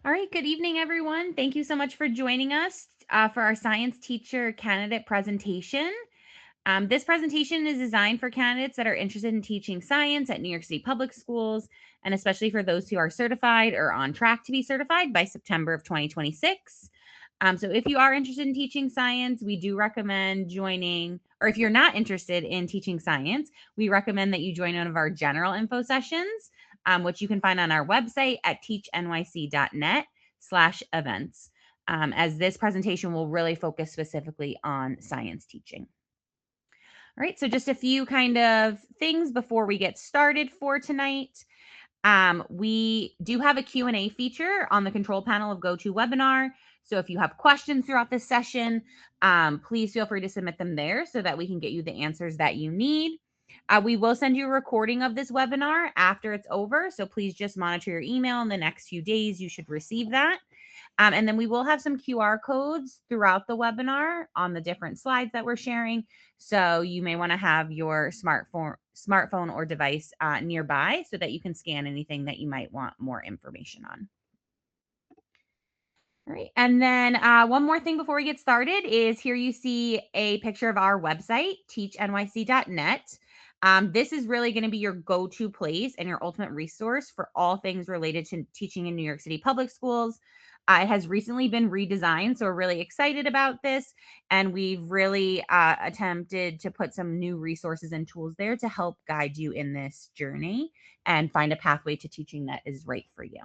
All right, good evening, everyone. Thank you so much for joining us for our science teacher candidate presentation. This presentation is designed for candidates that are interested in teaching science at New York City Public Schools, and especially for those who are certified or on track to be certified by September of 2026. So if you are interested in teaching science, we do recommend joining, or if you're not interested in teaching science, we recommend that you join one of our general info sessions, which you can find on our website at teachnyc.net/events, as this presentation will really focus specifically on science teaching. All right, so just a few kind of things before we get started for tonight. We do have a Q&A feature on the control panel of GoToWebinar. So if you have questions throughout this session, please feel free to submit them there so that we can get you the answers that you need. We will send you a recording of this webinar after it's over. So please just monitor your email in the next few days. You should receive that. And then we will have some QR codes throughout the webinar on the different slides that we're sharing. So you may want to have your smartphone or device nearby so that you can scan anything that you might want more information on. All right. And then one more thing before we get started is here you see a picture of our website, teachnyc.net. This is really going to be your go-to place and your ultimate resource for all things related to teaching in New York City Public Schools. It has recently been redesigned, so we're really excited about this. And we've really attempted to put some new resources and tools there to help guide you in this journey and find a pathway to teaching that is right for you.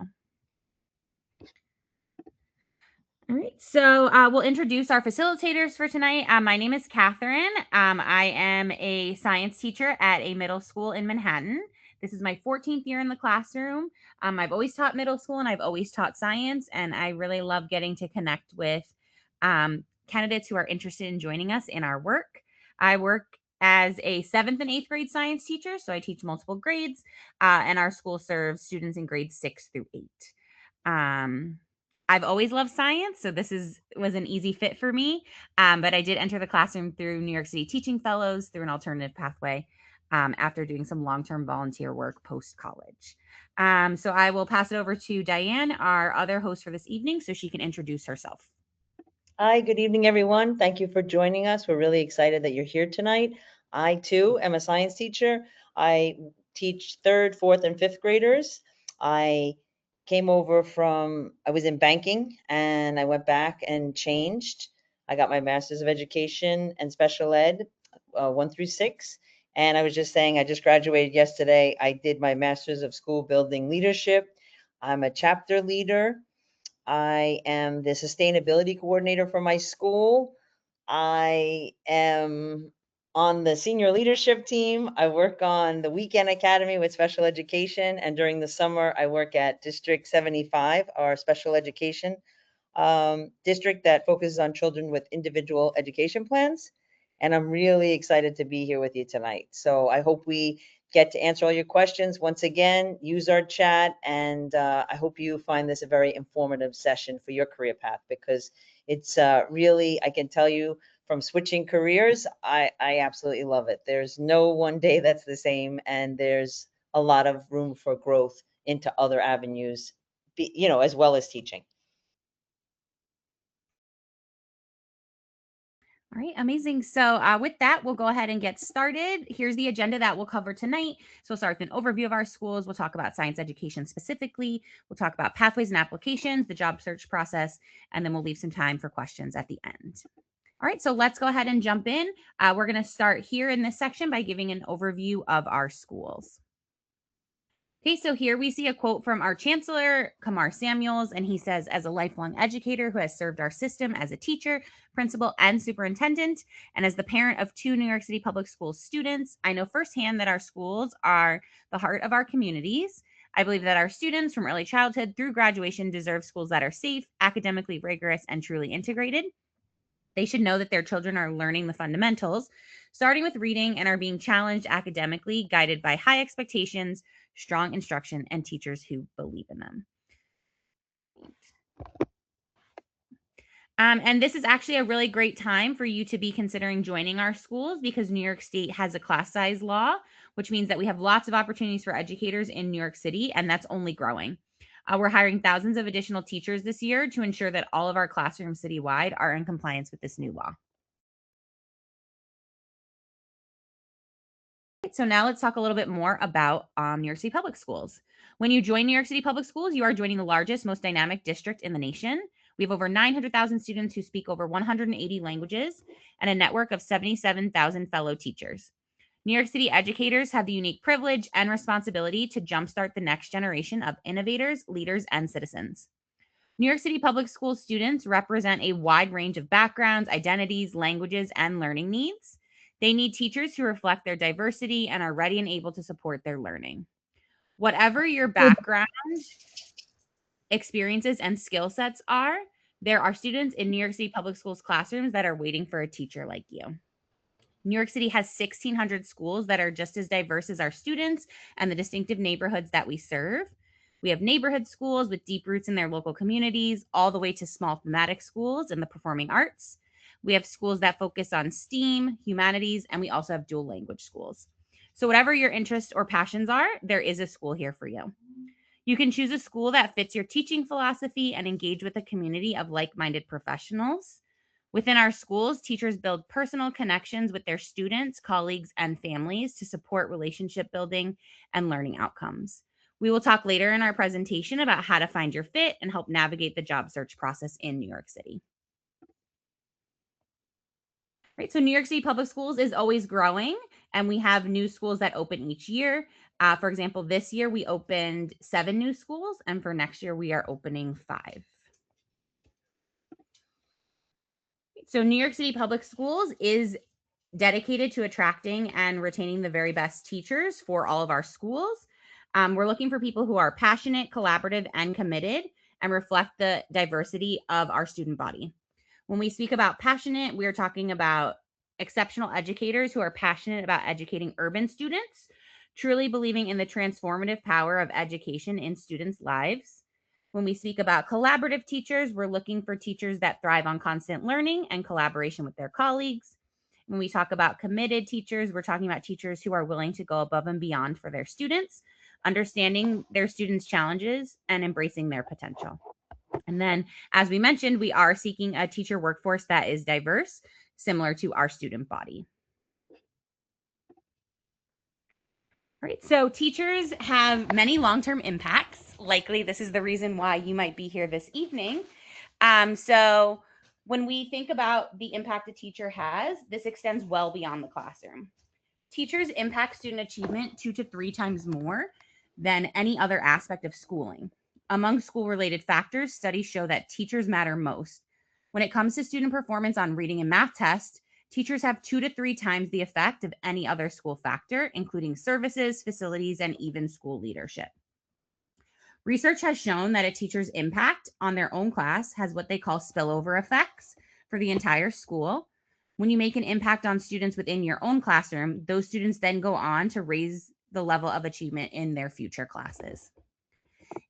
All right, so we'll introduce our facilitators for tonight. My name is Catherine. I am a science teacher at a middle school in Manhattan. This is my 14th year in the classroom. I've always taught middle school and I've always taught science, and I really love getting to connect with candidates who are interested in joining us in our work. I work as a 7th and 8th grade science teacher, so I teach multiple grades, and our school serves students in grades 6 through 8. I've always loved science, so this was an easy fit for me. But I did enter the classroom through New York City Teaching Fellows through an alternative pathway after doing some long-term volunteer work post-college. So I will pass it over to Diane, our other host for this evening, so she can introduce herself. Hi, good evening, everyone. Thank you for joining us. We're really excited that you're here tonight. I, too, am a science teacher. I teach 3rd, 4th, and 5th graders. I came over I was in banking, and I went back and changed. I got my Master's of Education and Special Ed, 1 through 6. And I was just saying, I just graduated yesterday. I did my Master's of School Building Leadership. I'm a chapter leader. I am the sustainability coordinator for my school. I am on the senior leadership team. I work on the weekend academy with special education. And during the summer, I work at District 75, our special education district that focuses on children with individual education plans. And I'm really excited to be here with you tonight. So I hope we get to answer all your questions. Once again, use our chat, and I hope you find this a very informative session for your career path, because it's really, I can tell you from switching careers, I absolutely love it. There's no one day that's the same, and there's a lot of room for growth into other avenues, as well as teaching. All right, amazing. So with that, we'll go ahead and get started. Here's the agenda that we'll cover tonight. So we'll start with an overview of our schools. We'll talk about science education specifically. We'll talk about pathways and applications, the job search process, and then we'll leave some time for questions at the end. All right, so let's go ahead and jump in. We're going to start here in this section by giving an overview of our schools. Okay, so here we see a quote from our chancellor, Kamar Samuels, and he says, as a lifelong educator who has served our system as a teacher, principal, and superintendent, and as the parent of 2 New York City Public Schools students, I know firsthand that our schools are the heart of our communities. I believe that our students from early childhood through graduation deserve schools that are safe, academically rigorous, and truly integrated. They should know that their children are learning the fundamentals, starting with reading, and are being challenged academically, guided by high expectations, strong instruction, and teachers who believe in them. And this is actually a really great time for you to be considering joining our schools, because New York State has a class size law, which means that we have lots of opportunities for educators in New York City, and that's only growing. We're hiring thousands of additional teachers this year to ensure that all of our classrooms citywide are in compliance with this new law. So now let's talk a little bit more about New York City Public Schools. When you join New York City Public Schools, you are joining the largest, most dynamic district in the nation. We have over 900,000 students who speak over 180 languages and a network of 77,000 fellow teachers. New York City educators have the unique privilege and responsibility to jumpstart the next generation of innovators, leaders, and citizens. New York City Public School students represent a wide range of backgrounds, identities, languages, and learning needs. They need teachers who reflect their diversity and are ready and able to support their learning. Whatever your background, experiences, and skill sets are, there are students in New York City Public Schools classrooms that are waiting for a teacher like you. New York City has 1,600 schools that are just as diverse as our students and the distinctive neighborhoods that we serve. We have neighborhood schools with deep roots in their local communities, all the way to small thematic schools in the performing arts. We have schools that focus on STEAM, humanities, and we also have dual language schools. So whatever your interests or passions are, there is a school here for you. You can choose a school that fits your teaching philosophy and engage with a community of like-minded professionals. Within our schools, teachers build personal connections with their students, colleagues, and families to support relationship building and learning outcomes. We will talk later in our presentation about how to find your fit and help navigate the job search process in New York City. Right, so New York City Public Schools is always growing, and we have new schools that open each year. For example, this year we opened 7 new schools, and for next year we are opening 5. So New York City Public Schools is dedicated to attracting and retaining the very best teachers for all of our schools. We're looking for people who are passionate, collaborative, and committed and reflect the diversity of our student body. When we speak about passionate, we are talking about exceptional educators who are passionate about educating urban students, truly believing in the transformative power of education in students' lives. When we speak about collaborative teachers, we're looking for teachers that thrive on constant learning and collaboration with their colleagues. When we talk about committed teachers, we're talking about teachers who are willing to go above and beyond for their students, understanding their students' challenges and embracing their potential. And then, as we mentioned, we are seeking a teacher workforce that is diverse, similar to our student body. All right, so teachers have many long-term impacts. Likely, this is the reason why you might be here this evening. So when we think about the impact a teacher has, this extends well beyond the classroom. Teachers impact student achievement 2 to 3 times more than any other aspect of schooling. Among school-related factors, studies show that teachers matter most. When it comes to student performance on reading and math tests, teachers have 2 to 3 times the effect of any other school factor, including services, facilities, and even school leadership. Research has shown that a teacher's impact on their own class has what they call spillover effects for the entire school. When you make an impact on students within your own classroom, those students then go on to raise the level of achievement in their future classes.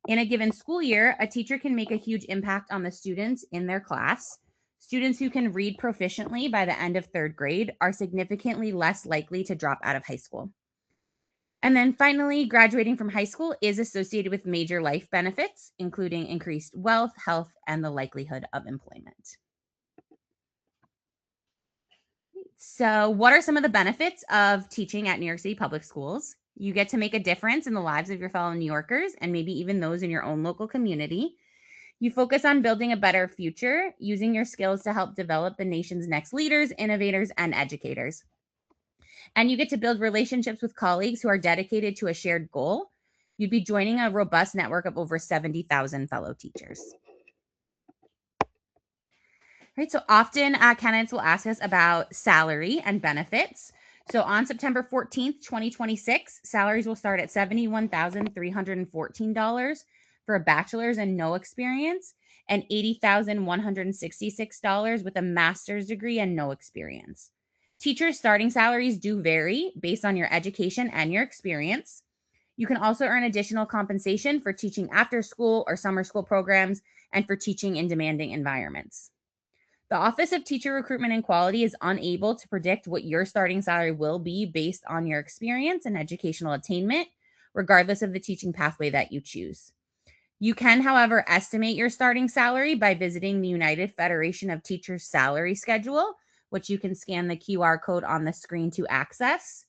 In a given school year, a teacher can make a huge impact on the students in their class. Students who can read proficiently by the end of 3rd grade are significantly less likely to drop out of high school. And then finally, graduating from high school is associated with major life benefits, including increased wealth, health, and the likelihood of employment. So, what are some of the benefits of teaching at New York City Public Schools? You get to make a difference in the lives of your fellow New Yorkers and maybe even those in your own local community. You focus on building a better future, using your skills to help develop the nation's next leaders, innovators, and educators. And you get to build relationships with colleagues who are dedicated to a shared goal. You'd be joining a robust network of over 70,000 fellow teachers. Right, so often candidates will ask us about salary and benefits. So on September 14th, 2026, salaries will start at $71,314 for a bachelor's and no experience, and $80,166 with a master's degree and no experience. Teachers' starting salaries do vary based on your education and your experience. You can also earn additional compensation for teaching after school or summer school programs and for teaching in demanding environments. The Office of Teacher Recruitment and Quality is unable to predict what your starting salary will be based on your experience and educational attainment, regardless of the teaching pathway that you choose. You can, however, estimate your starting salary by visiting the United Federation of Teachers salary schedule, which you can scan the QR code on the screen to access.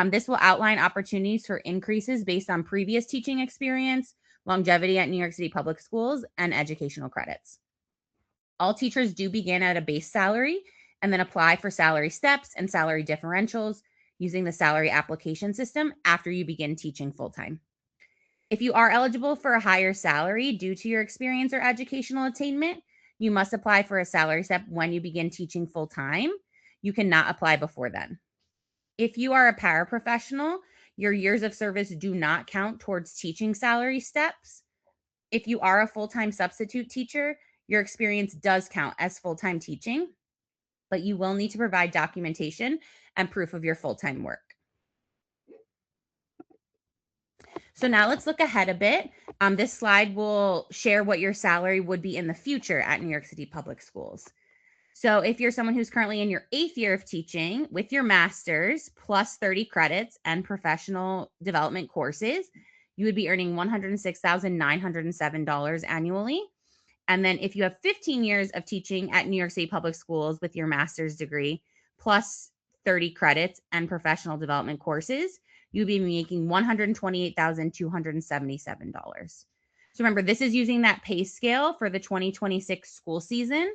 This will outline opportunities for increases based on previous teaching experience, longevity at New York City Public Schools, and educational credits. All teachers do begin at a base salary and then apply for salary steps and salary differentials using the salary application system after you begin teaching full-time. If you are eligible for a higher salary due to your experience or educational attainment, you must apply for a salary step when you begin teaching full-time. You cannot apply before then. If you are a paraprofessional, your years of service do not count towards teaching salary steps. If you are a full-time substitute teacher, your experience does count as full-time teaching, but you will need to provide documentation and proof of your full-time work. So now let's look ahead a bit. This slide will share what your salary would be in the future at New York City Public Schools. So if you're someone who's currently in your 8th year of teaching with your master's plus 30 credits and professional development courses, you would be earning $106,907 annually. And then if you have 15 years of teaching at New York City Public Schools with your master's degree plus 30 credits and professional development courses, you'd be making $128,277. So remember, this is using that pay scale for the 2026 school season.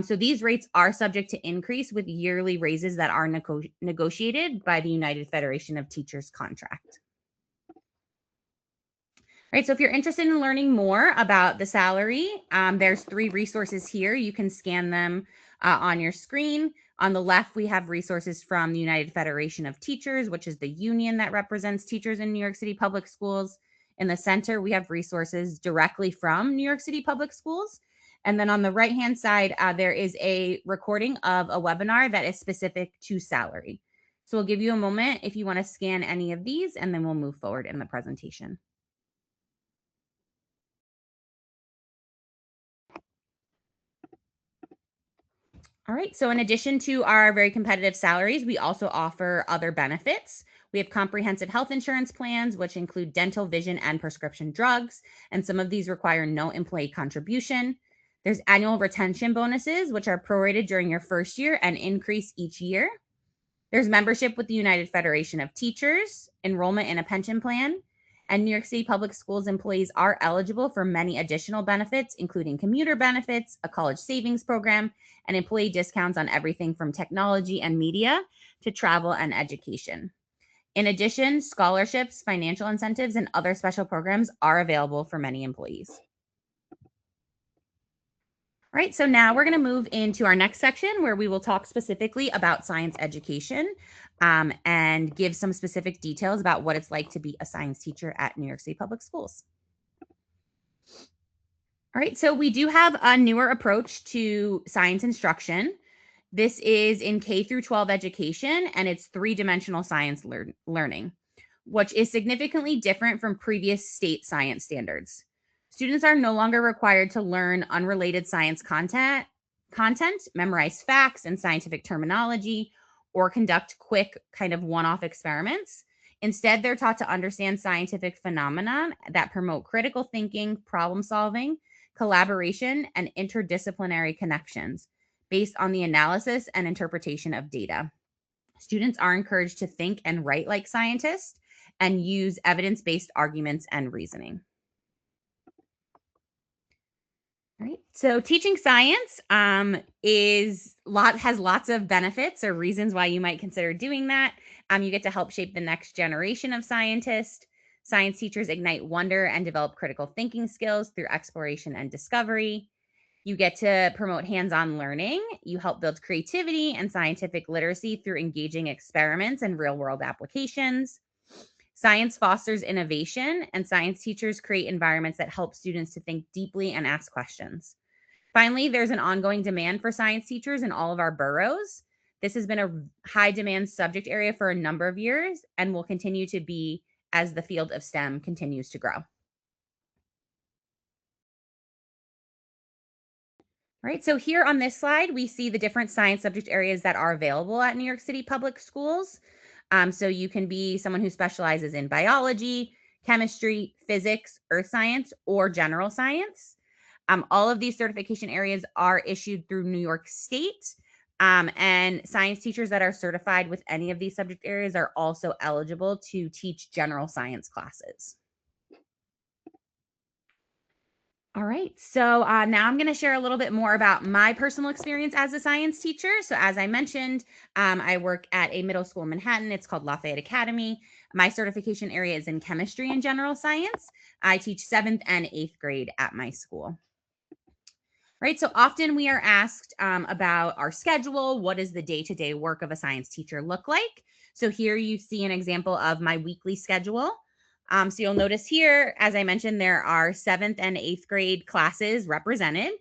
So these rates are subject to increase with yearly raises that are negotiated by the United Federation of Teachers contract. Right, so if you're interested in learning more about the salary, there's 3 resources here. You can scan them on your screen. On the left, we have resources from the United Federation of Teachers, which is the union that represents teachers in New York City Public Schools. In the center, we have resources directly from New York City Public Schools. And then on the right-hand side, there is a recording of a webinar that is specific to salary. So we'll give you a moment if you want to scan any of these, and then we'll move forward in the presentation. All right. So in addition to our very competitive salaries, we also offer other benefits. We have comprehensive health insurance plans, which include dental, vision, and prescription drugs. And some of these require no employee contribution. There's annual retention bonuses, which are prorated during your first year and increase each year. There's membership with the United Federation of Teachers, enrollment in a pension plan, and New York City Public Schools employees are eligible for many additional benefits, including commuter benefits, a college savings program, and employee discounts on everything from technology and media to travel and education. In addition, scholarships, financial incentives, and other special programs are available for many employees. All right, so now we're going to move into our next section where we will talk specifically about science education and give some specific details about what it's like to be a science teacher at New York City Public Schools. All right, so we do have a newer approach to science instruction. This is in K through 12 education, and it's 3-dimensional science learning, which is significantly different from previous state science standards. Students are no longer required to learn unrelated science content, memorize facts and scientific terminology, or conduct quick kind of one-off experiments. Instead, they're taught to understand scientific phenomena that promote critical thinking, problem solving, collaboration, and interdisciplinary connections based on the analysis and interpretation of data. Students are encouraged to think and write like scientists and use evidence-based arguments and reasoning. All right. So teaching science has lots of benefits or reasons why you might consider doing that. You get to help shape the next generation of scientists. Science teachers ignite wonder and develop critical thinking skills through exploration and discovery. You get to promote hands-on learning. You help build creativity and scientific literacy through engaging experiments and real-world applications. Science fosters innovation, and science teachers create environments that help students to think deeply and ask questions. Finally, there's an ongoing demand for science teachers in all of our boroughs. This has been a high demand subject area for a number of years and will continue to be as the field of STEM continues to grow. All right, so here on this slide, we see the different science subject areas that are available at New York City Public Schools. So you can be someone who specializes in biology, chemistry, physics, earth science, or general science. All of these certification areas are issued through New York State. And science teachers that are certified with any of these subject areas are also eligible to teach general science classes. All right, so now I'm going to share a little bit more about my personal experience as a science teacher. So as I mentioned, I work at a middle school in Manhattan. It's called Lafayette Academy. My certification area is in chemistry and general science. I teach 7th and 8th grade at my school. Right, so often we are asked about our schedule. What does the day-to-day work of a science teacher look like? So here you see an example of my weekly schedule. So you'll notice here, as I mentioned, there are 7th and 8th grade classes represented.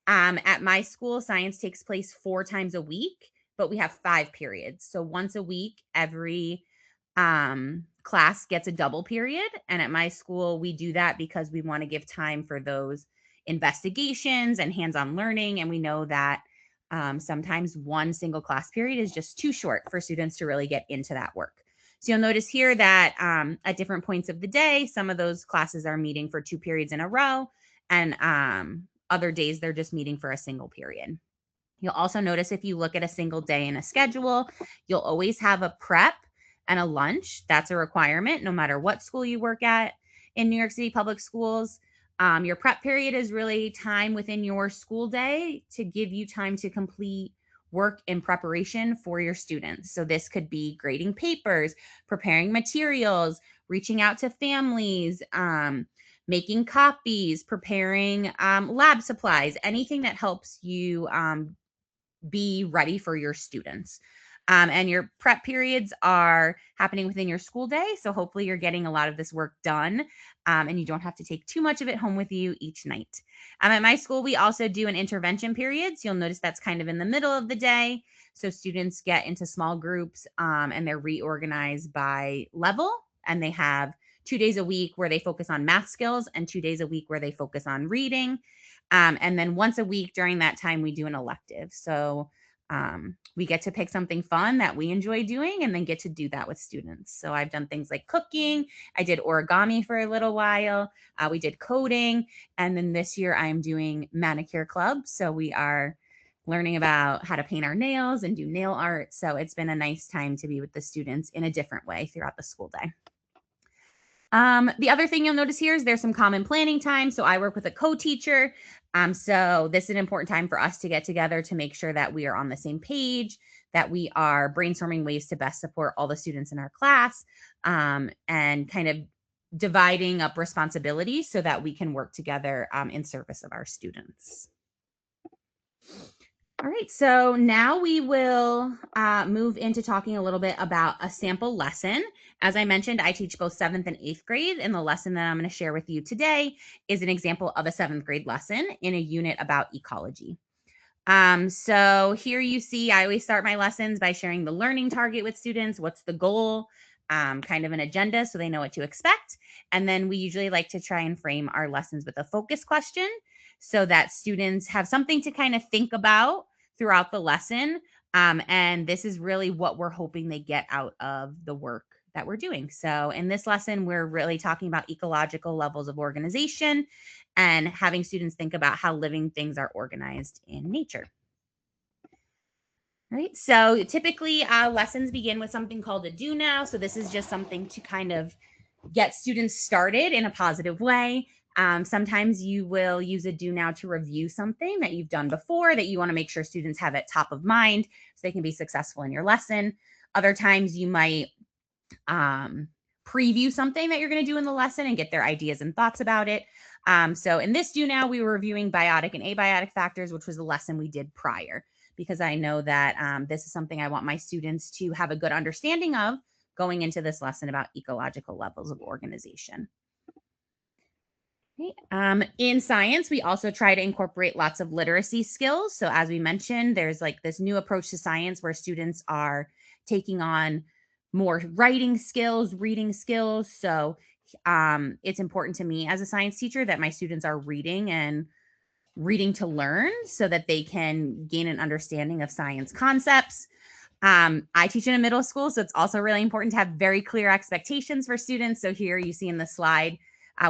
At my school, science takes place 4 times a week, but we have 5 periods. So once a week, every class gets a double period. And at my school, we do that because we want to give time for those investigations and hands-on learning. And we know that sometimes one single class period is just too short for students to really get into that work. So you'll notice here that at different points of the day, some of those classes are meeting for 2 periods in a row, and other days they're just meeting for a single period. You'll also notice if you look at a single day in a schedule, you'll always have a prep and a lunch. That's a requirement no matter what school you work at in New York City Public Schools. Your prep period is really time within your school day to give you time to complete work in preparation for your students. So this could be grading papers, preparing materials, reaching out to families, making copies, preparing lab supplies, anything that helps you be ready for your students. And your prep periods are happening within your school day. So hopefully you're getting a lot of this work done and you don't have to take too much of it home with you each night. At my school, we also do an intervention period. So you'll notice that's kind of in the middle of the day. So students get into small groups and they're reorganized by level. And they have 2 days a week where they focus on math skills and 2 days a week where they focus on reading. And then once a week during that time, we do an elective. So we get to pick something fun that we enjoy doing and then get to do that with students. So I've done things like cooking. I did origami for a little while. We did coding. And then this year I am doing manicure club. So we are learning about how to paint our nails and do nail art. So it's been a nice time to be with the students in a different way throughout the school day. The other thing you'll notice here is there's some common planning time. So I work with a co-teacher. So this is an important time for us to get together to make sure that we are on the same page, that we are brainstorming ways to best support all the students in our class, and kind of dividing up responsibilities so that we can work together in service of our students. All right, so now we will move into talking a little bit about a sample lesson. As I mentioned, I teach both 7th and 8th grade, and the lesson that I'm going to share with you today is an example of a 7th grade lesson in a unit about ecology. So here you see, I always start my lessons by sharing the learning target with students. What's the goal? Kind of an agenda so they know what to expect. And then we usually like to try and frame our lessons with a focus question so that students have something to kind of think about throughout the lesson. And this is really what we're hoping they get out of the work that we're doing. So in this lesson, we're really talking about ecological levels of organization and having students think about how living things are organized in nature. All right, so typically lessons begin with something called a do now. So this is just something to kind of get students started in a positive way. Sometimes you will use a do now to review something that you've done before that you want to make sure students have it top of mind so they can be successful in your lesson. Other times you might preview something that you're going to do in the lesson and get their ideas and thoughts about it. So in this do now, we were reviewing biotic and abiotic factors, which was the lesson we did prior, because I know that this is something I want my students to have a good understanding of going into this lesson about ecological levels of organization. Okay. In science, we also try to incorporate lots of literacy skills. So as we mentioned, there's like this new approach to science where students are taking on more writing skills, reading skills. So it's important to me as a science teacher that my students are reading and reading to learn so that they can gain an understanding of science concepts. I teach in a middle school, so it's also really important to have very clear expectations for students. So here you see in the slide,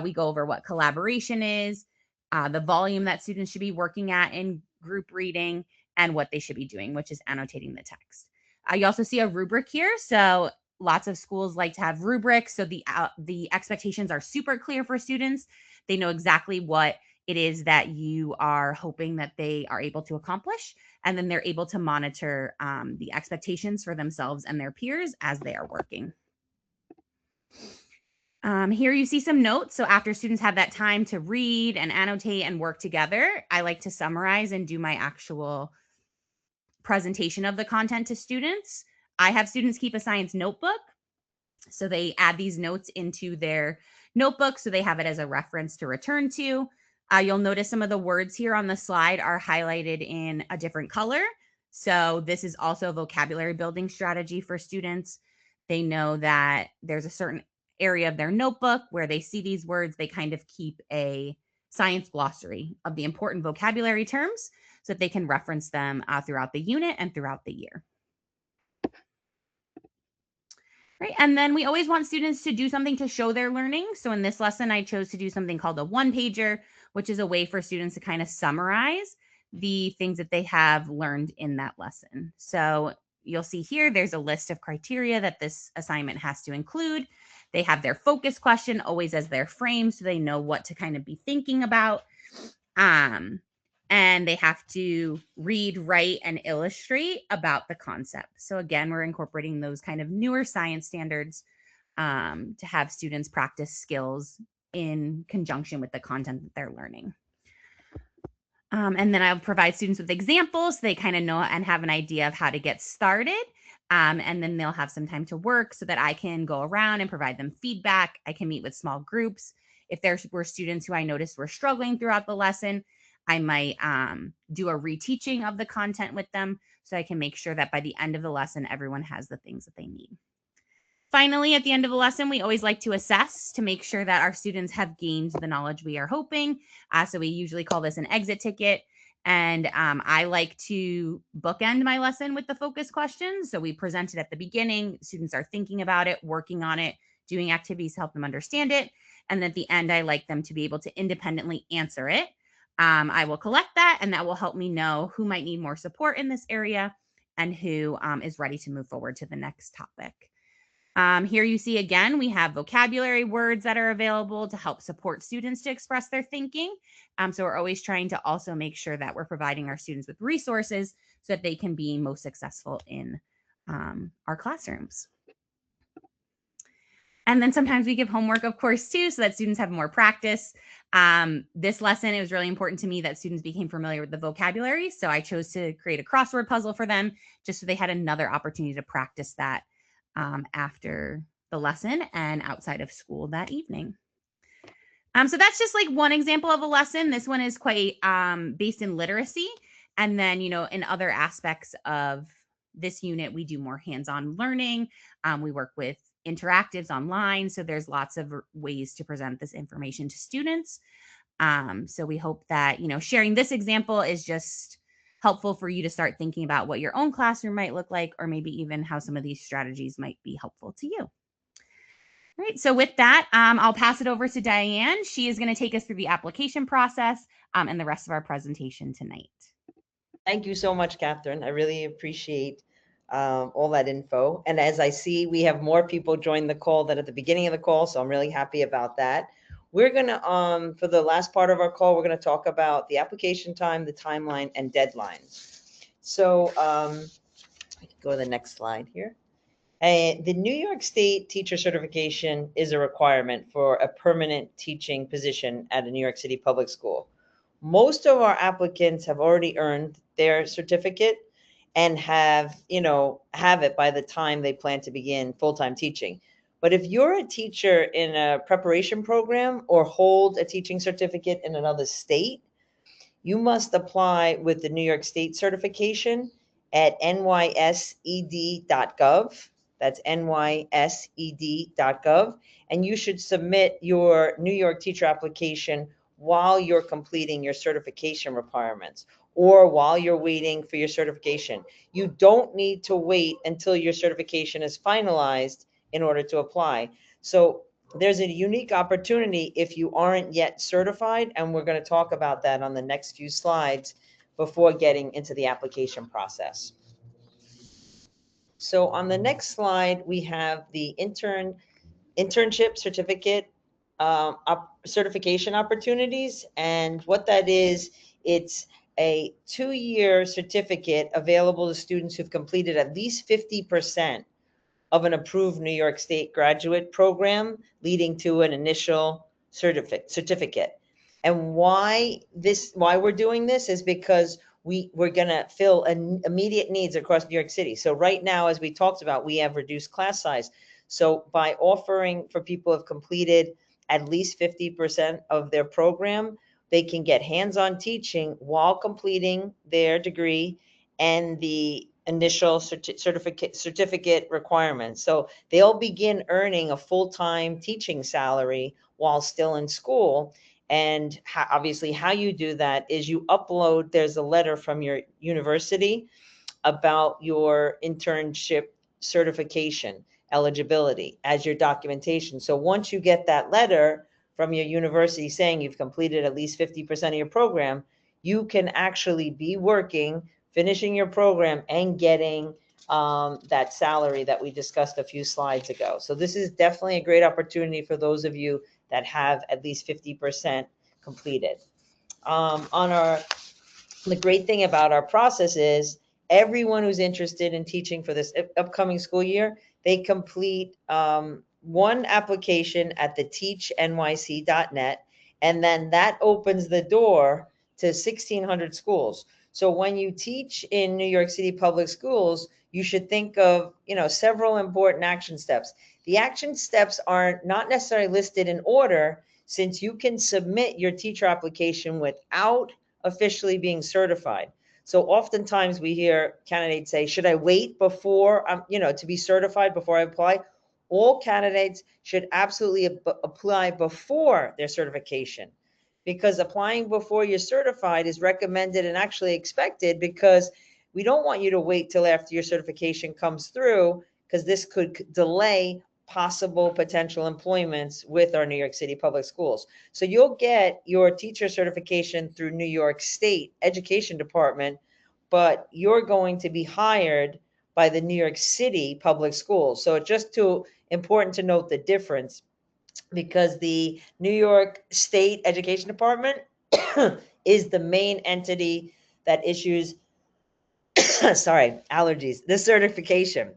we go over what collaboration is, the volume that students should be working at in group reading, and what they should be doing, which is annotating the text. You also see a rubric here. So lots of schools like to have rubrics. So the expectations are super clear for students. They know exactly what it is that you are hoping that they are able to accomplish. And then they're able to monitor the expectations for themselves and their peers as they are working. Here you see some notes. So after students have that time to read and annotate and work together, I like to summarize and do my actual presentation of the content to students. I have students keep a science notebook. So they add these notes into their notebook so they have it as a reference to return to. You'll notice some of the words here on the slide are highlighted in a different color. So this is also a vocabulary building strategy for students. They know that there's a certain area of their notebook where they see these words, they kind of keep a science glossary of the important vocabulary terms so that they can reference them throughout the unit and throughout the year. Right. And then we always want students to do something to show their learning. So in this lesson, I chose to do something called a one pager, which is a way for students to kind of summarize the things that they have learned in that lesson. So you'll see here, there's a list of criteria that this assignment has to include. They have their focus question always as their frame, so they know what to kind of be thinking about. And they have to read, write, and illustrate about the concept. So again, we're incorporating those kind of newer science standards to have students practice skills in conjunction with the content that they're learning. And then I'll provide students with examples so they kind of know and have an idea of how to get started. And then they'll have some time to work so that I can go around and provide them feedback. I can meet with small groups. If there were students who I noticed were struggling throughout the lesson, I might do a reteaching of the content with them so I can make sure that by the end of the lesson, everyone has the things that they need. Finally, at the end of the lesson, we always like to assess to make sure that our students have gained the knowledge we are hoping. So we usually call this an exit ticket. And I like to bookend my lesson with the focus questions. So we present it at the beginning. Students are thinking about it, working on it, doing activities to help them understand it. And at the end, I like them to be able to independently answer it. I will collect that, and that will help me know who might need more support in this area and who is ready to move forward to the next topic. Here you see again, we have vocabulary words that are available to help support students to express their thinking. So we're always trying to also make sure that we're providing our students with resources so that they can be most successful in our classrooms. And then sometimes we give homework, of course, too, so that students have more practice. This lesson, it was really important to me that students became familiar with the vocabulary. So I chose to create a crossword puzzle for them just so they had another opportunity to practice that after the lesson and outside of school that evening. So that's just like one example of a lesson. This one is quite based in literacy. And then, in other aspects of this unit, we do more hands-on learning. We work with interactives online. So there's lots of ways to present this information to students. So we hope that, sharing this example is just helpful for you to start thinking about what your own classroom might look like, or maybe even how some of these strategies might be helpful to you. All right, so with that, I'll pass it over to Diane. She is going to take us through the application process and the rest of our presentation tonight. Thank you so much, Catherine. I really appreciate all that info. And as I see, we have more people join the call than at the beginning of the call, so I'm really happy about that. We're going to, for the last part of our call, we're going to talk about the application time, the timeline, and deadlines. So I can go to the next slide here. The New York State teacher certification is a requirement for a permanent teaching position at a New York City public school. Most of our applicants have already earned their certificate and have it by the time they plan to begin full-time teaching. But if you're a teacher in a preparation program or hold a teaching certificate in another state, you must apply with the New York State certification at nysed.gov. That's nysed.gov. And you should submit your New York teacher application while you're completing your certification requirements or while you're waiting for your certification. You don't need to wait until your certification is finalized in order to apply. So there's a unique opportunity if you aren't yet certified, and we're going to talk about that on the next few slides before getting into the application process. So on the next slide, we have the internship certificate certification opportunities. And what that is, it's a 2-year certificate available to students who've completed at least 50% of an approved New York State graduate program, leading to an initial certificate. And why we're doing this is because we're going to fill immediate needs across New York City. So right now, as we talked about, we have reduced class size. So by offering for people who have completed at least 50% of their program, they can get hands-on teaching while completing their degree and the initial certificate requirements. So they'll begin earning a full-time teaching salary while still in school. And obviously how you do that is you upload, there's a letter from your university about your internship certification eligibility as your documentation. So once you get that letter from your university saying you've completed at least 50% of your program, you can actually be working, finishing your program, and getting that salary that we discussed a few slides ago. So this is definitely a great opportunity for those of you that have at least 50% completed. The great thing about our process is everyone who's interested in teaching for this upcoming school year, they complete one application at the teachnyc.net, and then that opens the door to 1,600 schools. So when you teach in New York City Public Schools, you should think of, several important action steps. The action steps are not necessarily listed in order, since you can submit your teacher application without officially being certified. So oftentimes we hear candidates say, should I wait before to be certified before I apply? All candidates should absolutely apply before their certification, because applying before you're certified is recommended and actually expected, because we don't want you to wait till after your certification comes through, because this could delay possible potential employments with our New York City Public Schools. So you'll get your teacher certification through New York State Education Department, but you're going to be hired by the New York City Public Schools. So it's just important to note the difference, because the New York State Education Department is the main entity that issues, sorry, allergies, this certification.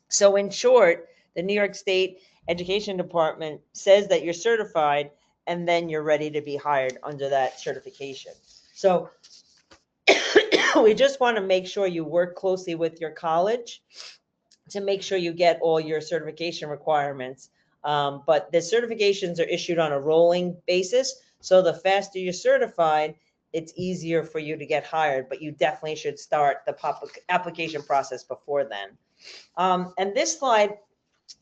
So in short, the New York State Education Department says that you're certified, and then you're ready to be hired under that certification. So we just want to make sure you work closely with your college to make sure you get all your certification requirements. But the certifications are issued on a rolling basis. So the faster you're certified, it's easier for you to get hired, but you definitely should start the application process before then. And this slide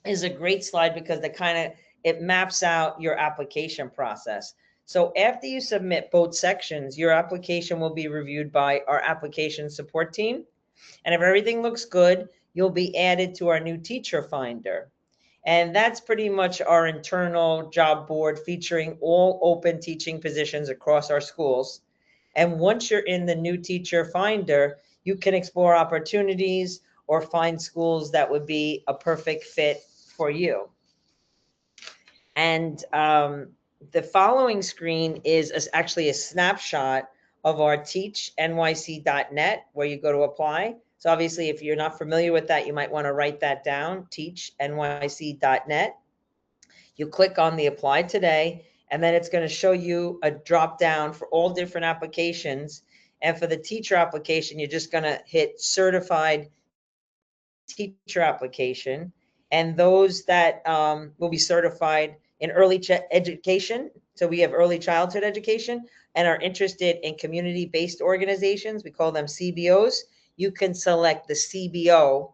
is a great slide because it maps out your application process. So after you submit both sections, your application will be reviewed by our application support team. And if everything looks good, you'll be added to our new teacher finder. And that's pretty much our internal job board featuring all open teaching positions across our schools. And once you're in the new teacher finder, you can explore opportunities or find schools that would be a perfect fit for you. And the following screen is actually a snapshot of our teachnyc.net, where you go to apply. So obviously, if you're not familiar with that, you might want to write that down, teachnyc.net. You click on the apply today, and then it's going to show you a drop down for all different applications. And for the teacher application, you're just going to hit certified teacher application. And those that will be certified in early education. So we have early childhood education, and are interested in community-based organizations. We call them CBOs. You can select the CBO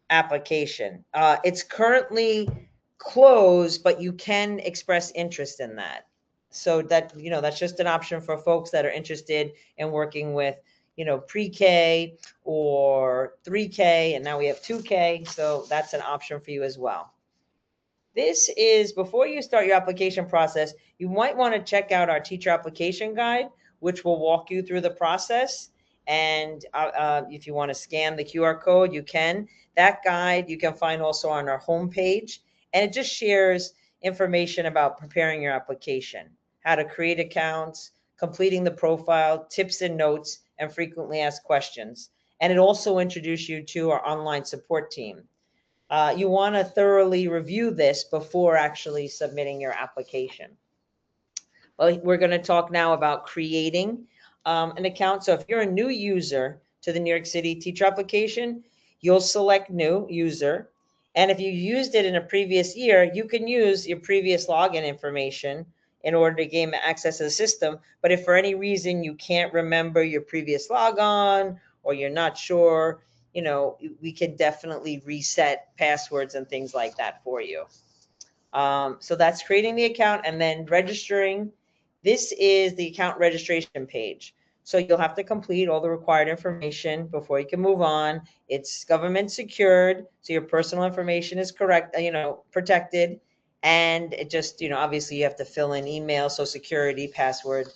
application. It's currently closed, but you can express interest in that. So that, that's just an option for folks that are interested in working with, pre-K or 3K, and now we have 2K. So that's an option for you as well. This is, before you start your application process, you might want to check out our teacher application guide, which will walk you through the process. And if you want to scan the QR code, you can. That guide you can find also on our homepage. And it just shares information about preparing your application, how to create accounts, completing the profile, tips and notes, and frequently asked questions. And it also introduces you to our online support team. You want to thoroughly review this before actually submitting your application. Well, we're going to talk now about creating an account. So if you're a new user to the New York City teacher application, you'll select new user. And if you used it in a previous year, you can use your previous login information in order to gain access to the system. But if for any reason you can't remember your previous logon, or you're not sure, we can definitely reset passwords and things like that for you. So that's creating the account and then registering. This is the account registration page. So you'll have to complete all the required information before you can move on. It's government secured, so your personal information is correct, protected. And it just, obviously you have to fill in email, social security, password.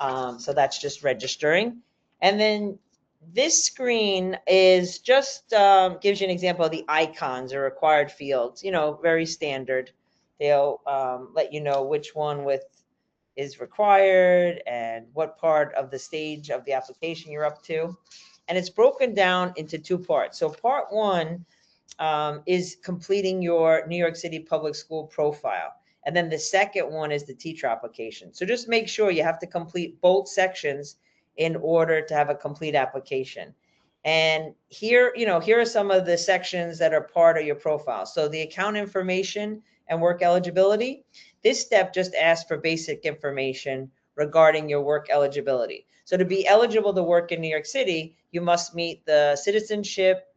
So that's just registering. And then this screen is just gives you an example of the icons or required fields, very standard. They'll let you know which one is required and what part of the stage of the application you're up to. And it's broken down into two parts. So part one is completing your New York City Public School profile. And then the second one is the teacher application. So just make sure you have to complete both sections in order to have a complete application. And here are some of the sections that are part of your profile. So the account information and work eligibility. This step just asks for basic information regarding your work eligibility. So to be eligible to work in New York City, you must meet the citizenship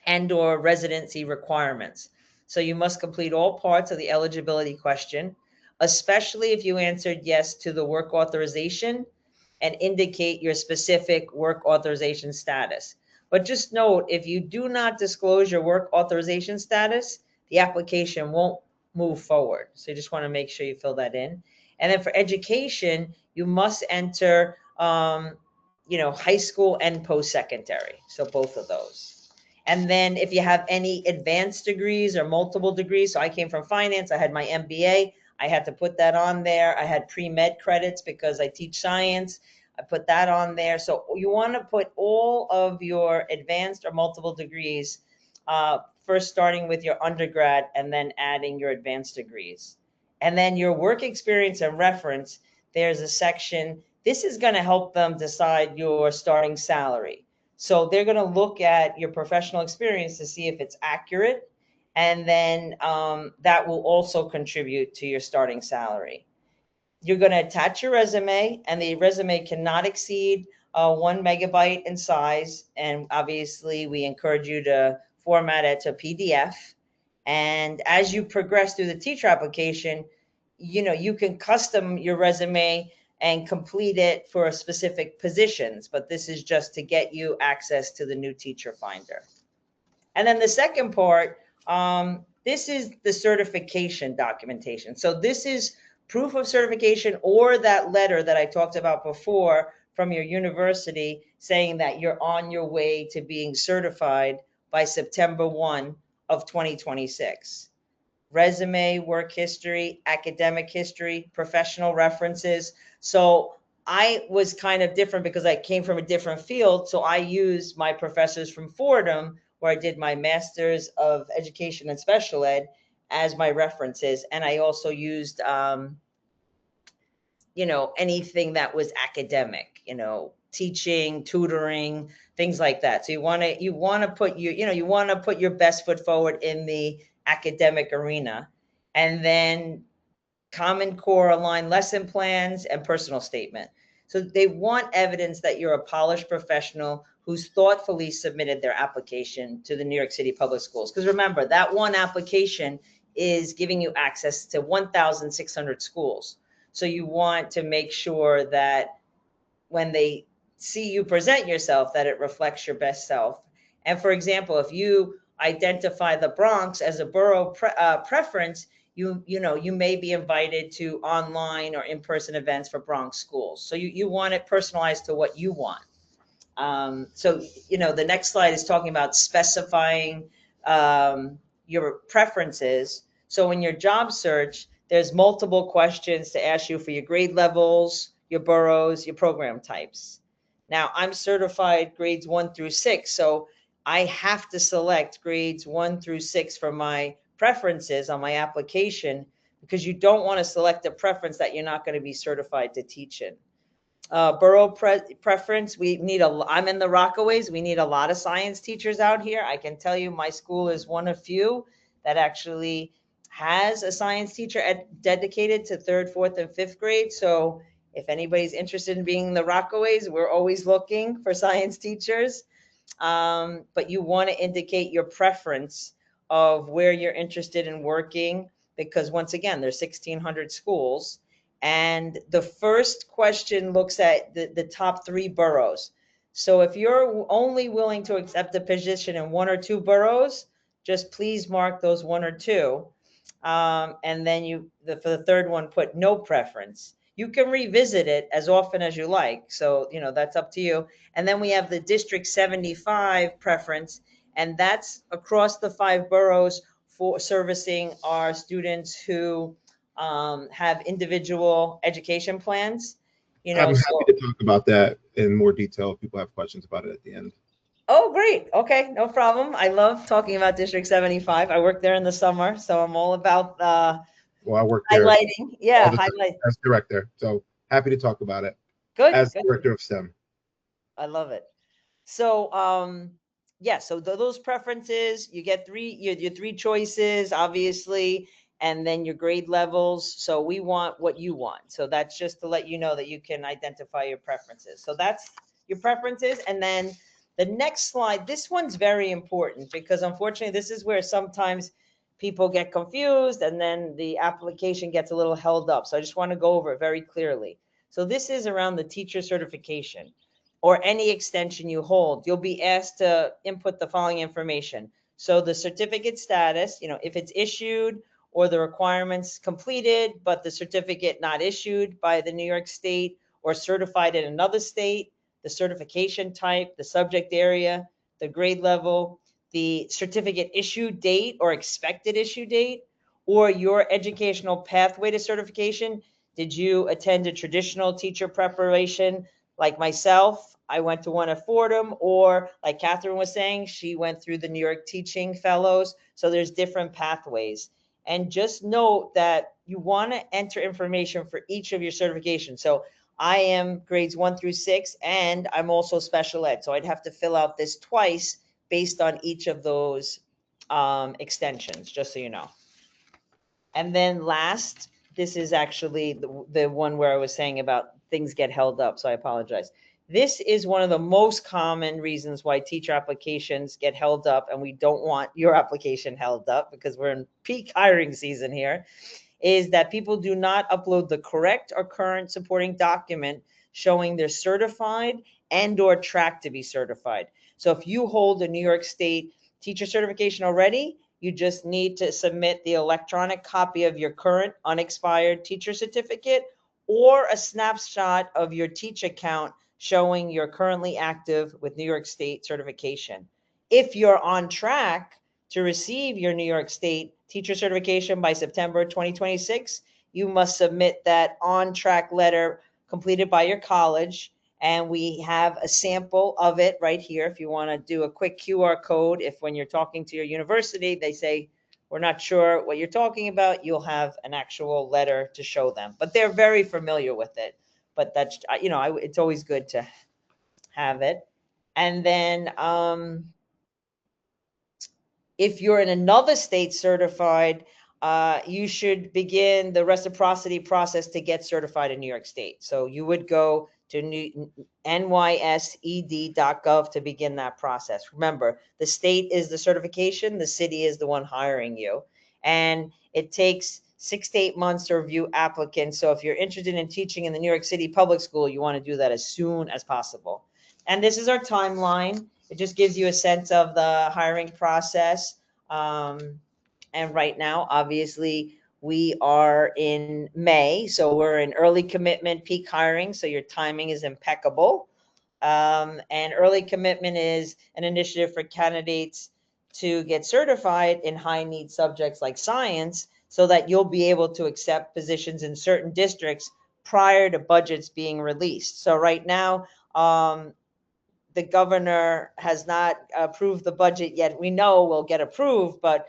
and/or residency requirements. So you must complete all parts of the eligibility question, especially if you answered yes to the work authorization and indicate your specific work authorization status. But just note, if you do not disclose your work authorization status, the application won't move forward. So you just want to make sure you fill that in. And then for education, you must enter, high school and post-secondary. So both of those. And then if you have any advanced degrees or multiple degrees, so I came from finance, I had my MBA, I had to put that on there. I had pre-med credits because I teach science. I put that on there. So you want to put all of your advanced or multiple degrees, first starting with your undergrad and then adding your advanced degrees. And then your work experience and reference, there's a section. This is going to help them decide your starting salary. So they're going to look at your professional experience to see if it's accurate. And then that will also contribute to your starting salary. You're going to attach your resume, and the resume cannot exceed 1 megabyte in size. And obviously, we encourage you to format it to PDF. And as you progress through the teacher application, you can custom your resume and complete it for specific positions, but this is just to get you access to the new teacher finder. And then the second part, this is the certification documentation. So this is proof of certification or that letter that I talked about before from your university saying that you're on your way to being certified by September 1 of 2026. Resume, work history, academic history, professional references. So I was kind of different because I came from a different field. So I used my professors from Fordham, where I did my master's of education and special ed, as my references. And I also used, anything that was academic, teaching, tutoring, things like that. So you want to put your best foot forward in the academic arena. And then Common Core aligned lesson plans and personal statement. So they want evidence that you're a polished professional who's thoughtfully submitted their application to the New York City Public Schools. Because remember, that one application is giving you access to 1,600 schools. So you want to make sure that when they see you present yourself, that it reflects your best self. And for example, if you identify the Bronx as a borough preference, you may be invited to online or in-person events for Bronx schools. So you want it personalized to what you want. So, the next slide is talking about specifying your preferences. So in your job search, there's multiple questions to ask you for your grade levels, your boroughs, your program types. Now, I'm certified grades 1 through 6, so I have to select grades 1 through 6 for my preferences on my application, because you don't want to select a preference that you're not going to be certified to teach in. Borough preference, I'm in the Rockaways. We need a lot of science teachers out here. I can tell you my school is one of few that actually has a science teacher dedicated to 3rd, 4th, and 5th grade. So if anybody's interested in being in the Rockaways, we're always looking for science teachers. But you want to indicate your preference of where you're interested in working, because once again, there's 1,600 schools. And the first question looks at the top 3 boroughs. So if you're only willing to accept a position in 1 or 2 boroughs, just please mark those 1 or 2. And then for the third one, put no preference. You can revisit it as often as you like. So, that's up to you. And then we have the District 75 preference, and that's across the 5 boroughs for servicing our students who have individual education plans. I'm happy to talk about that in more detail if people have questions about it at the end. Oh, great. Okay, no problem. I love talking about District 75. I work there in the summer, so I'm all about well, I work there highlighting. Yeah, highlight as director. So happy to talk about it. Good. As Good. director of STEM. I love it. So, yeah, so those preferences, you get your 3 choices, obviously, and then your grade levels. So we want what you want. So that's just to let you know that you can identify your preferences. So that's your preferences. And then the next slide, this one's very important, because unfortunately, this is where sometimes people get confused and then the application gets a little held up. So I just want to go over it very clearly. So this is around the teacher certification or any extension you hold. You'll be asked to input the following information. So the certificate status, if it's issued or the requirements completed, but the certificate not issued by the New York State or certified in another state, the certification type, the subject area, the grade level, the certificate issue date or expected issue date, or your educational pathway to certification. Did you attend a traditional teacher preparation like myself? I went to one at Fordham, or like Catherine was saying, she went through the New York Teaching Fellows. So there's different pathways. And just note that you want to enter information for each of your certifications. So I am grades 1 through 6, and I'm also special ed. So I'd have to fill out this twice based on each of those extensions, just so you know. And then last, this is actually the one where I was saying about things get held up. So I apologize. This is one of the most common reasons why teacher applications get held up, and we don't want your application held up because we're in peak hiring season here, is that people do not upload the correct or current supporting document showing they're certified and or track to be certified. So if you hold a New York State teacher certification already, you just need to submit the electronic copy of your current unexpired teacher certificate or a snapshot of your teach account showing you're currently active with New York State certification. If you're on track to receive your New York State teacher certification by September 2026, you must submit that on-track letter completed by your college. And we have a sample of it right here. If you want to do a quick QR code, if when you're talking to your university, they say, we're not sure what you're talking about, you'll have an actual letter to show them. But they're very familiar with it. But that's, it's always good to have it. And then if you're in another state certified, you should begin the reciprocity process to get certified in New York State. So you would go to nysed.gov to begin that process. Remember, the state is the certification, the city is the one hiring you. And it takes 6 to 8 months to review applicants. So if you're interested in teaching in the New York City Public School, you want to do that as soon as possible. And this is our timeline. It just gives you a sense of the hiring process. And right now, obviously, we are in May, so we're in early commitment, peak hiring, so your timing is impeccable. And early commitment is an initiative for candidates to get certified in high need subjects like science so that you'll be able to accept positions in certain districts prior to budgets being released. So right now, the governor has not approved the budget yet. We know will get approved, but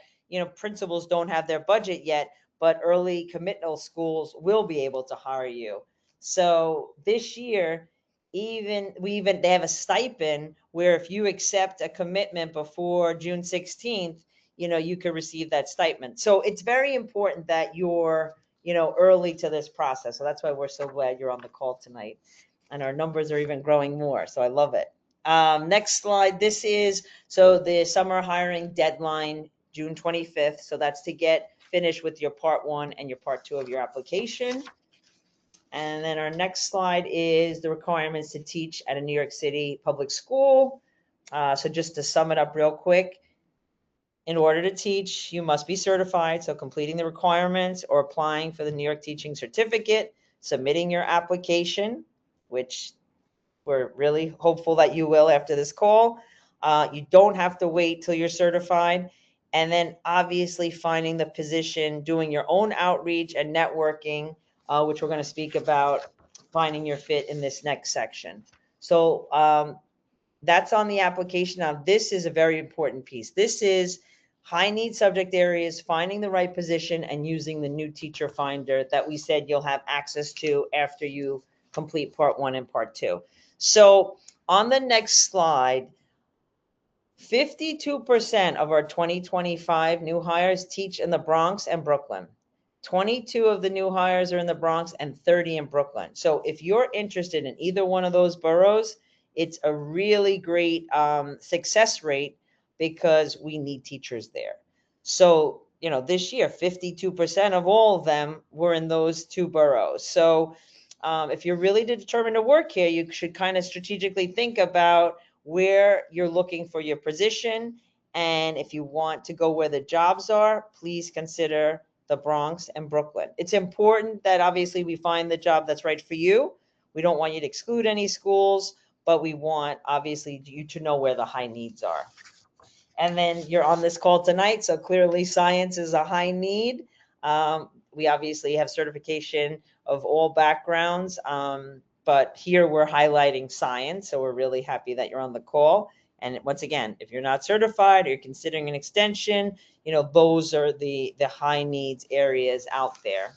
principals don't have their budget yet, but early committal schools will be able to hire you. So this year, they have a stipend where if you accept a commitment before June 16th, you can receive that stipend. So it's very important that you're, early to this process. So that's why we're so glad you're on the call tonight. And our numbers are even growing more. So I love it. Next slide. This is, so the summer hiring deadline, June 25th. So that's to get finished with your part 1 and your part 2 of your application. And then our next slide is the requirements to teach at a New York City public school. So just to sum it up real quick, in order to teach, you must be certified. So completing the requirements or applying for the New York Teaching Certificate, submitting your application, which we're really hopeful that you will after this call. You don't have to wait till you're certified. And then obviously finding the position, doing your own outreach and networking, which we're going to speak about, finding your fit in this next section. So that's on the application. Now, this is a very important piece. This is high need subject areas, finding the right position, and using the new teacher finder that we said you'll have access to after you complete part 1 and part 2. So on the next slide, 52% of our 2025 new hires teach in the Bronx and Brooklyn. 22 of the new hires are in the Bronx and 30 in Brooklyn. So if you're interested in either one of those boroughs, it's a really great success rate because we need teachers there. So, this year, 52% of all of them were in those 2 boroughs. So if you're really determined to work here, you should kind of strategically think about where you're looking for your position. And if you want to go where the jobs are, please consider the Bronx and Brooklyn. It's important that obviously we find the job that's right for you. We don't want you to exclude any schools, but we want obviously you to know where the high needs are. And then you're on this call tonight, so clearly science is a high need. We obviously have certification of all backgrounds, but here we're highlighting science, so we're really happy that you're on the call. And once again, if you're not certified or you're considering an extension, those are the high needs areas out there.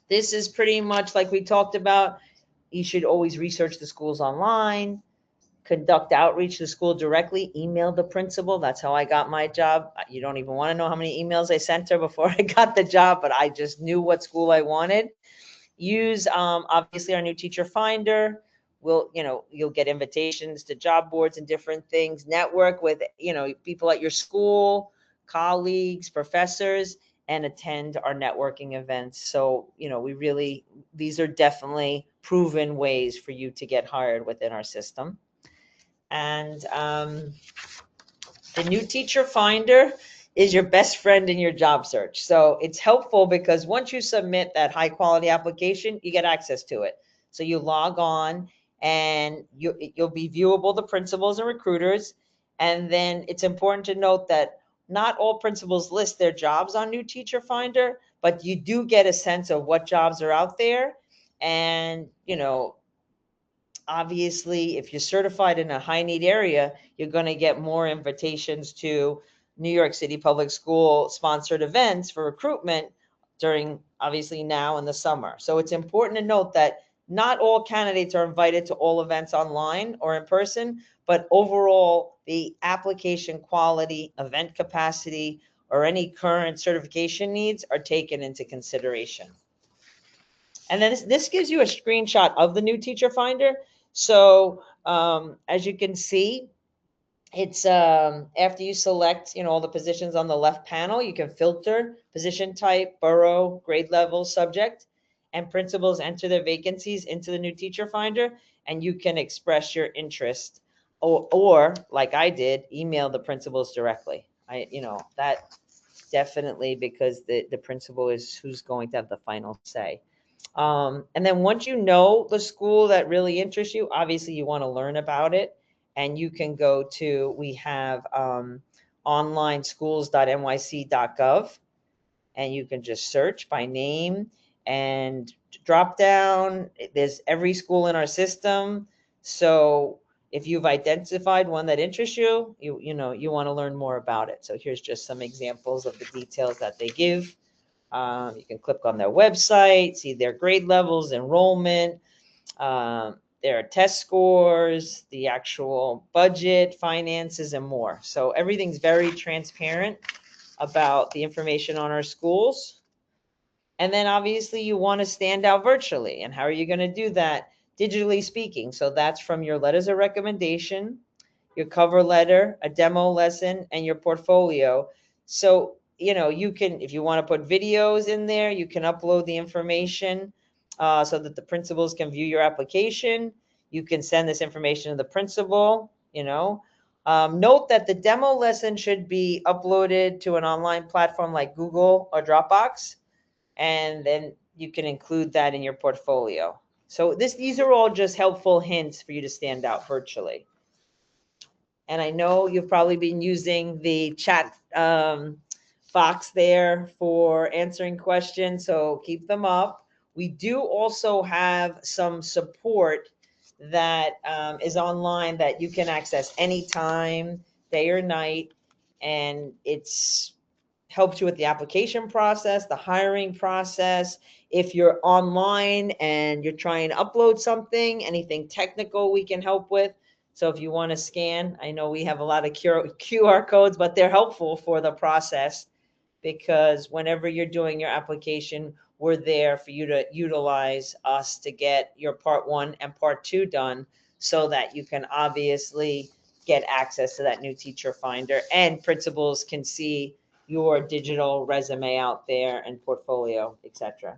This is pretty much like we talked about. You should always research the schools online, conduct outreach to the school directly, email the principal. That's how I got my job. You don't even want to know how many emails I sent her before I got the job, but I just knew what school I wanted. Use obviously our new teacher finder. You'll get invitations to job boards and different things. Network with people at your school, colleagues, professors, and attend our networking events. So these are definitely proven ways for you to get hired within our system. And the new teacher finder is your best friend in your job search. So it's helpful because once you submit that high quality application, you get access to it. So you log on and you'll be viewable to principals and recruiters. And then it's important to note that not all principals list their jobs on new teacher finder, but you do get a sense of what jobs are out there. And, obviously, if you're certified in a high need area, you're going to get more invitations to New York City Public School sponsored events for recruitment during obviously now in the summer. So it's important to note that not all candidates are invited to all events online or in person, but overall the application quality, event capacity, or any current certification needs are taken into consideration. And then this gives you a screenshot of the new teacher finder. So as you can see, It's after you select, all the positions on the left panel, you can filter position type, borough, grade level, subject, and principals enter their vacancies into the new teacher finder, and you can express your interest, or like I did, email the principals directly. That definitely, because the principal is who's going to have the final say. And then once you know the school that really interests you, obviously you want to learn about it. And you can go to, we have online schools.nyc.gov, and you can just search by name and drop down. There's every school in our system. So if you've identified one that interests you, you want to learn more about it. So here's just some examples of the details that they give. You can click on their website, see their grade levels, enrollment, their test scores, the actual budget, finances, and more. So everything's very transparent about the information on our schools. And then obviously you want to stand out virtually. And how are you going to do that? Digitally speaking. So that's from your letters of recommendation, your cover letter, a demo lesson, and your portfolio. So, you can, if you want to put videos in there, you can upload the information so that the principals can view your application. You can send this information to the principal, Note that the demo lesson should be uploaded to an online platform like Google or Dropbox, and then you can include that in your portfolio. So these are all just helpful hints for you to stand out virtually. And I know you've probably been using the chat box there for answering questions, so keep them up. We do also have some support that is online that you can access anytime, day or night, and it's helps you with the application process, the hiring process. If you're online and you're trying to upload something, anything technical we can help with. So if you want to scan, I know we have a lot of QR codes, but they're helpful for the process, because whenever you're doing your application, we're there for you to utilize us to get your part 1 and part 2 done, so that you can obviously get access to that new teacher finder, and principals can see your digital resume out there and portfolio, etc.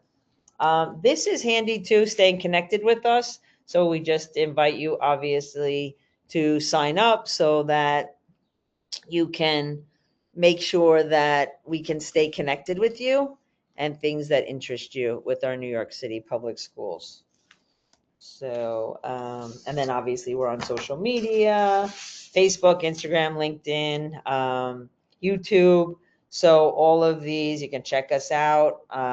This is handy too, staying connected with us. So we just invite you, obviously, to sign up so that you can make sure that we can stay connected with you and things that interest you with our New York City Public Schools. So, and then obviously we're on social media, Facebook, Instagram, LinkedIn, YouTube. So all of these, you can check us out.